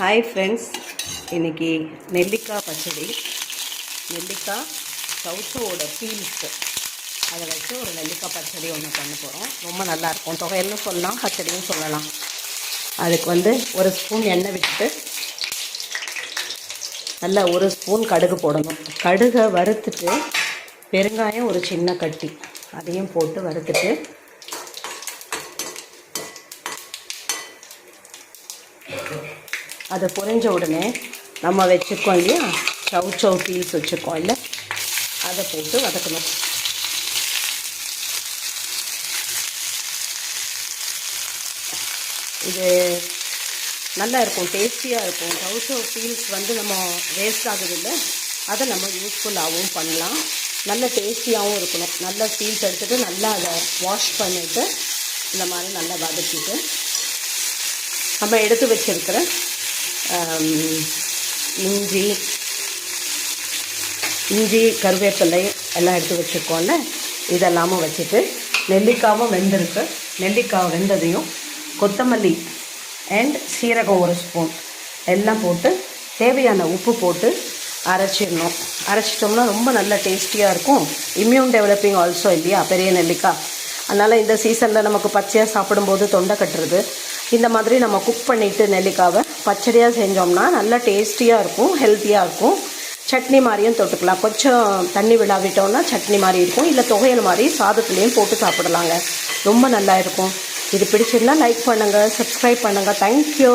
Hi friends, இன்றைக்கி நெல்லிக்காய் பச்சடி, நெல்லிக்காய் சவுச்சோட பீல்ஸு அதை வச்சு ஒரு நெல்லிக்காய் பச்சடி ஒன்று பண்ண போகிறோம். ரொம்ப நல்லாயிருக்கும். தொகையல்னு சொல்லலாம், பச்சடியும் சொல்லலாம். அதுக்கு ஒரு ஸ்பூன் எண்ணெய் விட்டுட்டு நல்லா ஒரு ஸ்பூன் கடுகு போடணும். கடுகை வறுத்துட்டு பெருங்காயம் ஒரு சின்ன கட்டி அதையும் போட்டு வறுத்துட்டு அதை பொரிஞ்ச உடனே நம்ம வச்சுருக்கோம் இல்லையா, சவுச்சோ பீஸ் வச்சுருக்கோம் இல்லை, அதை போட்டு வதக்கணும். இது நல்லா இருக்கும், டேஸ்டியாக இருக்கும். சவுச்சோ பீல்ஸ் நம்ம வேஸ்ட் ஆகுதில்லை, அதை நம்ம யூஸ்ஃபுல்லாகவும் பண்ணலாம். நல்ல டேஸ்டியாகவும் இருக்கணும். நல்ல பீல்ஸ் எடுத்துகிட்டு நல்லா அதை வாஷ் பண்ணிவிட்டு இந்த மாதிரி நல்லா வதக்கிட்டு நம்ம எடுத்து வச்சுருக்கிற இஞ்சி கருவேப்பிலை எல்லாம் எடுத்து வச்சுருக்கோம்ல, இதெல்லாமும் வச்சுட்டு நெல்லிக்காவும் வெந்திருக்கு. நெல்லிக்காய் வெந்ததையும் கொத்தமல்லி அண்ட் சீரகம் ஒரு ஸ்பூன் எல்லாம் போட்டு தேவையான உப்பு போட்டு அரைச்சிடணும். அரைச்சிட்டோம்னா ரொம்ப நல்ல டேஸ்டியாக இருக்கும். இம்யூன் டெவலப்பிங் ஆல்சோ இல்லையா பெரிய நெல்லிக்காய். அதனால் இந்த சீசனில் நமக்கு பச்சையாக சாப்பிடும்போது தொண்டை கட்டுறது, இந்த மாதிரி நம்ம குக் பண்ணிவிட்டு நெல்லிக்காவை பச்சடியாக செஞ்சோம்னா நல்லா டேஸ்டியாக இருக்கும், ஹெல்த்தியாக இருக்கும். சட்னி மாதிரியும் தொட்டுக்கலாம். கொஞ்சம் தண்ணி விழாவிட்டோம்னா சட்னி மாதிரி இருக்கும், இல்லை தொகையல் மாதிரி சாதத்துலேயும் போட்டு சாப்பிடலாங்க. ரொம்ப நல்லா இருக்கும். இது பிடிச்சிருந்தா லைக் பண்ணுங்கள், சப்ஸ்கிரைப் பண்ணுங்கள். தேங்க்யூ.